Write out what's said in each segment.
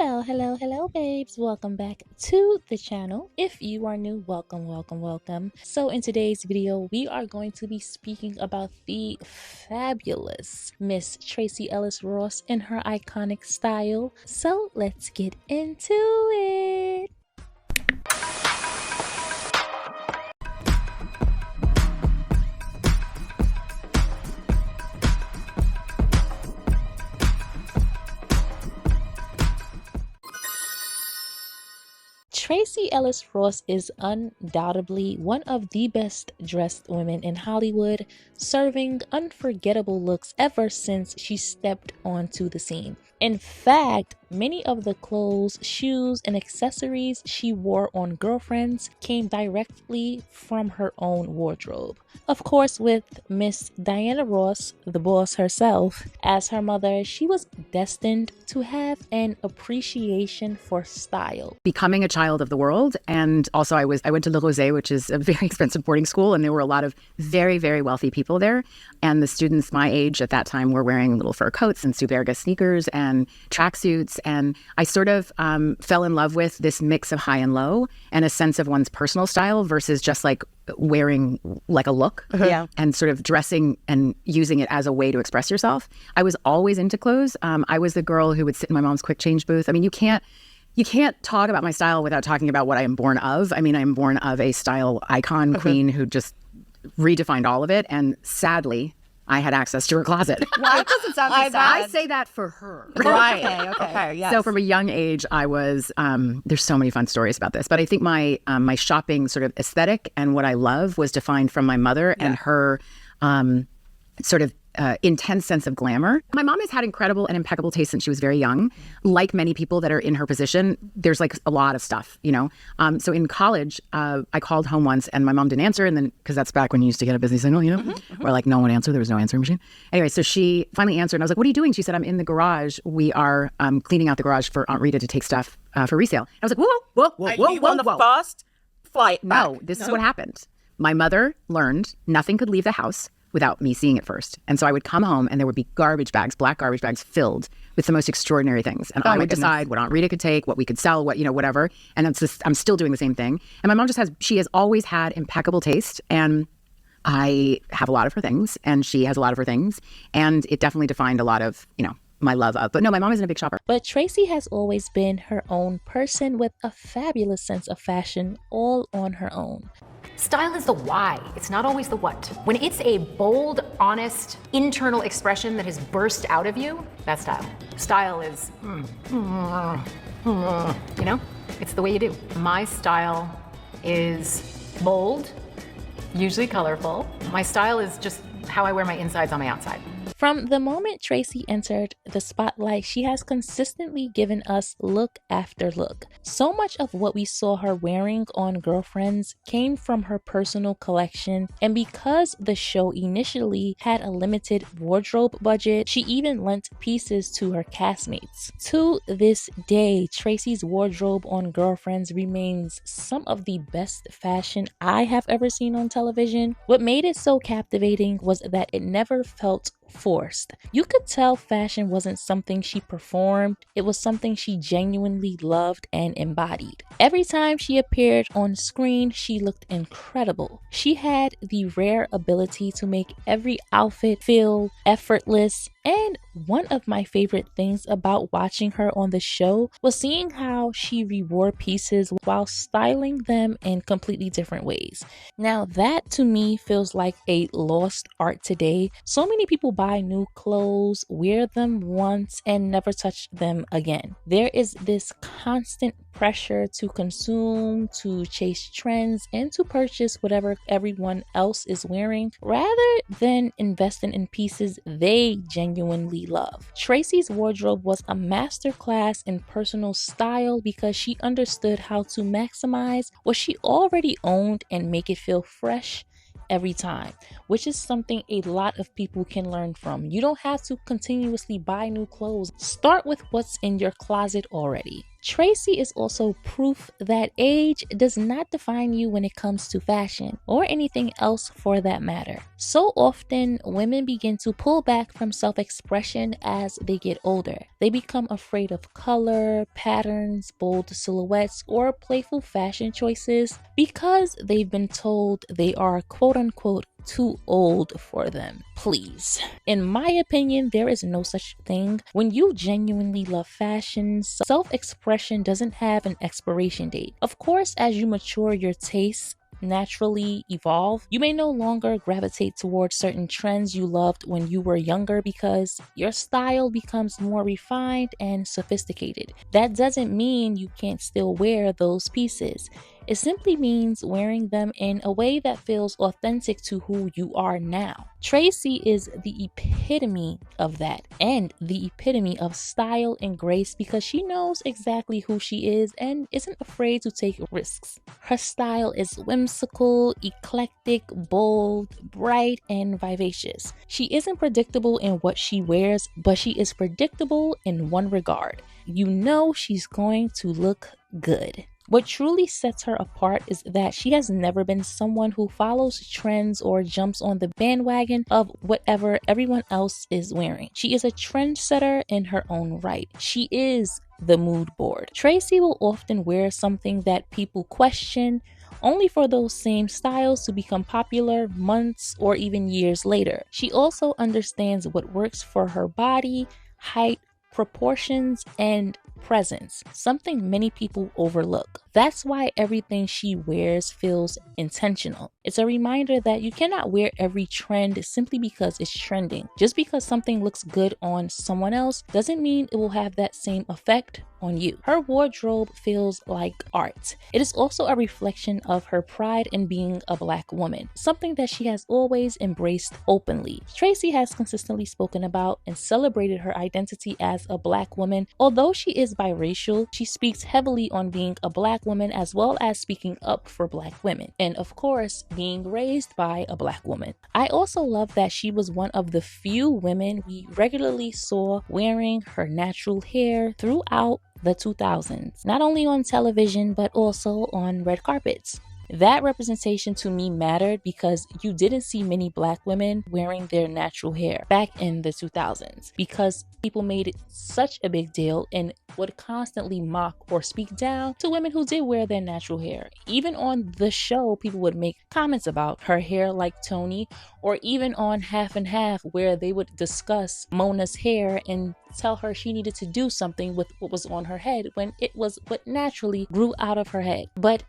Hello, babes. Welcome back to the channel. If you are new, welcome. So in today's video, we are going to be speaking about the fabulous Miss Tracee Ellis Ross in her iconic style. So let's get into it. Tracee Ellis Ross is undoubtedly one of the best dressed women in Hollywood, serving unforgettable looks ever since she stepped onto the scene. In fact, many of the clothes, shoes, and accessories she wore on Girlfriends came directly from her own wardrobe. Of course, with Miss Diana Ross, the boss herself, as her mother, she was destined to have an appreciation for style. Becoming a child of the world, and also I went to Le Rosé, which is a very expensive boarding school, and there were a lot of very, very wealthy people there. And the students my age at that time were wearing little fur coats and Superga sneakers and tracksuits. And I sort of fell in love with this mix of high and low and a sense of one's personal style versus just like wearing like a look and sort of dressing and using it as a way to express yourself. I was always into clothes. I was the girl who would sit in my mom's quick change booth. I mean, you can't talk about my style without talking about what I am born of. I mean, I am born of a style icon queen who just redefined all of it. And sadly, I had access to her closet. Well, it doesn't sound so sad. I say that for her. Right. Okay. Yes. So from a young age, I was, there's so many fun stories about this, but I think my shopping sort of aesthetic and what I love was defined from my mother and her sort of intense sense of glamour. My mom has had incredible and impeccable taste since she was very young. Like many people that are in her position, there's like a lot of stuff, you know? So in college, I called home once and my mom didn't answer. And then, because that's back when you used to get a busy signal, you know, where like no one answered, there was no answering machine. Anyway, so she finally answered and I was like, what are you doing? She said, I'm in the garage. We are cleaning out the garage for Aunt Rita to take stuff for resale. I was like, whoa. On the fast flight back. No, this is what happened. My mother learned nothing could leave the house without me seeing it first. And so I would come home and there would be garbage bags, black garbage bags filled with the most extraordinary things. And I would decide what Aunt Rita could take, what we could sell, what, you know, whatever. And I'm still doing the same thing. And my mom she has always had impeccable taste. And I have a lot of her things and she has a lot of her things. And it definitely defined a lot of, you know, my love of. But no, my mom isn't a big shopper. But Tracee has always been her own person with a fabulous sense of fashion all on her own. Style is the why, it's not always the what. When it's a bold, honest, internal expression that has burst out of you, that's style. Style is, you know, it's the way you do. My style is bold, usually colorful. My style is just how I wear my insides on my outside. From the moment Tracee entered the spotlight, she has consistently given us look after look. So much of what we saw her wearing on Girlfriends came from her personal collection, and because the show initially had a limited wardrobe budget, she even lent pieces to her castmates. To this day, Tracee's wardrobe on Girlfriends remains some of the best fashion I have ever seen on television. What made it so captivating was that it never felt forced. You could tell fashion wasn't something she performed, it was something she genuinely loved and embodied. Every time she appeared on screen, she looked incredible. She had the rare ability to make every outfit feel effortless, and one of my favorite things about watching her on the show was seeing how she rewore pieces while styling them in completely different ways. Now that to me feels like a lost art today. So many people buy new clothes, wear them once, and never touch them again. There is this constant pressure to consume, to chase trends, and to purchase whatever everyone else is wearing, rather than investing in pieces they genuinely love. Tracee's wardrobe was a masterclass in personal style because she understood how to maximize what she already owned and make it feel fresh every time, which is something a lot of people can learn from. You don't have to continuously buy new clothes. Start with what's in your closet already. Tracee is also proof that age does not define you when it comes to fashion or anything else for that matter. So often, women begin to pull back from self-expression as they get older. They become afraid of color, patterns, bold silhouettes, or playful fashion choices because they've been told they are quote-unquote too old for them. Please. In my opinion, there is no such thing. When you genuinely love fashion, self-expression doesn't have an expiration date. Of course, as you mature, your tastes naturally evolve. You may no longer gravitate towards certain trends you loved when you were younger because your style becomes more refined and sophisticated. That doesn't mean you can't still wear those pieces. It simply means wearing them in a way that feels authentic to who you are now. Tracee is the epitome of that and the epitome of style and grace because she knows exactly who she is and isn't afraid to take risks. Her style is whimsical, eclectic, bold, bright, and vivacious. She isn't predictable in what she wears, but she is predictable in one regard. You know she's going to look good. What truly sets her apart is that she has never been someone who follows trends or jumps on the bandwagon of whatever everyone else is wearing. She is a trendsetter in her own right. She is the mood board. Tracee will often wear something that people question, only for those same styles to become popular months or even years later. She also understands what works for her body, height, proportions, and presence, something many people overlook. That's why everything she wears feels intentional. It's a reminder that you cannot wear every trend simply because it's trending. Just because something looks good on someone else doesn't mean it will have that same effect on you. Her wardrobe feels like art. It is also a reflection of her pride in being a Black woman, something that she has always embraced openly. Tracee has consistently spoken about and celebrated her identity as a Black woman. Although she is biracial, she speaks heavily on being a Black woman as well as speaking up for Black women. And of course, being raised by a Black woman. I also love that she was one of the few women we regularly saw wearing her natural hair throughout the 2000s, not only on television but also on red carpets. That representation to me mattered because you didn't see many Black women wearing their natural hair back in the 2000s because people made it such a big deal and would constantly mock or speak down to women who did wear their natural hair. Even on the show, people would make comments about her hair like Tony, or even on Half and Half where they would discuss Mona's hair and tell her she needed to do something with what was on her head when it was what naturally grew out of her head. But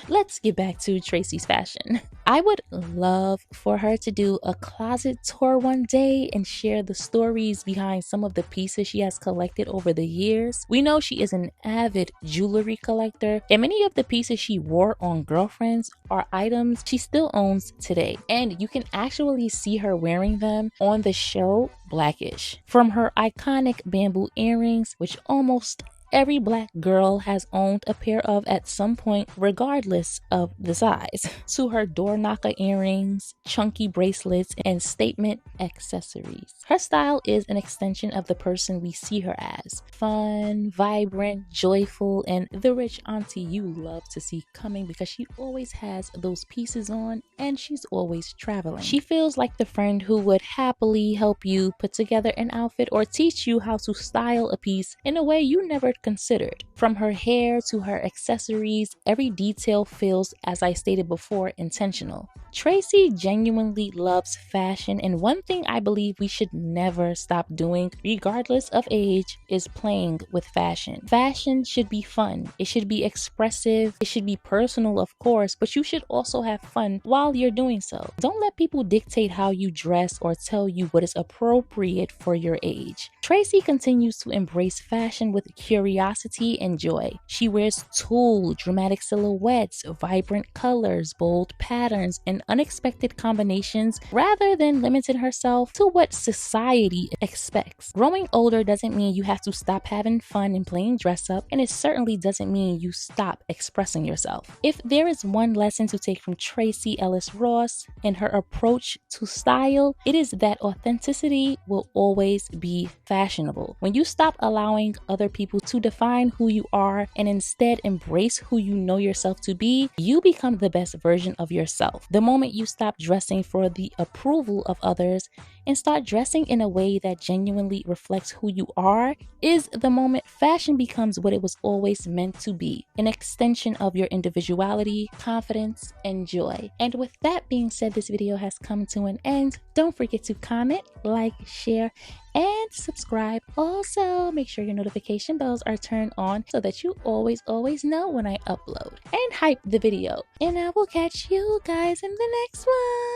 let's get back to Tracee's fashion. I would love for her to do a closet tour one day and share the stories behind some of the pieces she has collected over the years. We know she is an avid jewelry collector, and many of the pieces she wore on Girlfriends are items she still owns today. And you can actually see her wearing them on the show Blackish. From her iconic bamboo earrings, which almost every Black girl has owned a pair of at some point, regardless of the size, to her door knocker earrings, chunky bracelets, and statement accessories. Her style is an extension of the person we see her as. Fun, vibrant, joyful, and the rich auntie you love to see coming because she always has those pieces on and she's always traveling. She feels like the friend who would happily help you put together an outfit or teach you how to style a piece in a way you never considered. From her hair to her accessories, every detail feels, as I stated before, intentional. Tracee genuinely loves fashion, and one thing I believe we should never stop doing, regardless of age, is playing with fashion. Fashion should be fun. It should be expressive. It should be personal, of course, but you should also have fun while you're doing so. Don't let people dictate how you dress or tell you what is appropriate for your age. Tracee continues to embrace fashion with curiosity and joy. She wears tulle, dramatic silhouettes, vibrant colors, bold patterns, and unexpected combinations rather than limiting herself to what society expects. Growing older doesn't mean you have to stop having fun and playing dress up, and it certainly doesn't mean you stop expressing yourself. If there is one lesson to take from Tracee Ellis Ross and her approach to style, it is that authenticity will always be fashionable. When you stop allowing other people to define who you are and instead embrace who you know yourself to be, you become the best version of yourself. The moment you stop dressing for the approval of others and start dressing in a way that genuinely reflects who you are is the moment fashion becomes what it was always meant to be, an extension of your individuality, confidence, and joy. And with that being said, this video has come to an end. Don't forget to comment, like, share, and subscribe. Also, make sure your notification bells are turned on so that you always know when I upload, and hype the video. And I will catch you guys in the next one.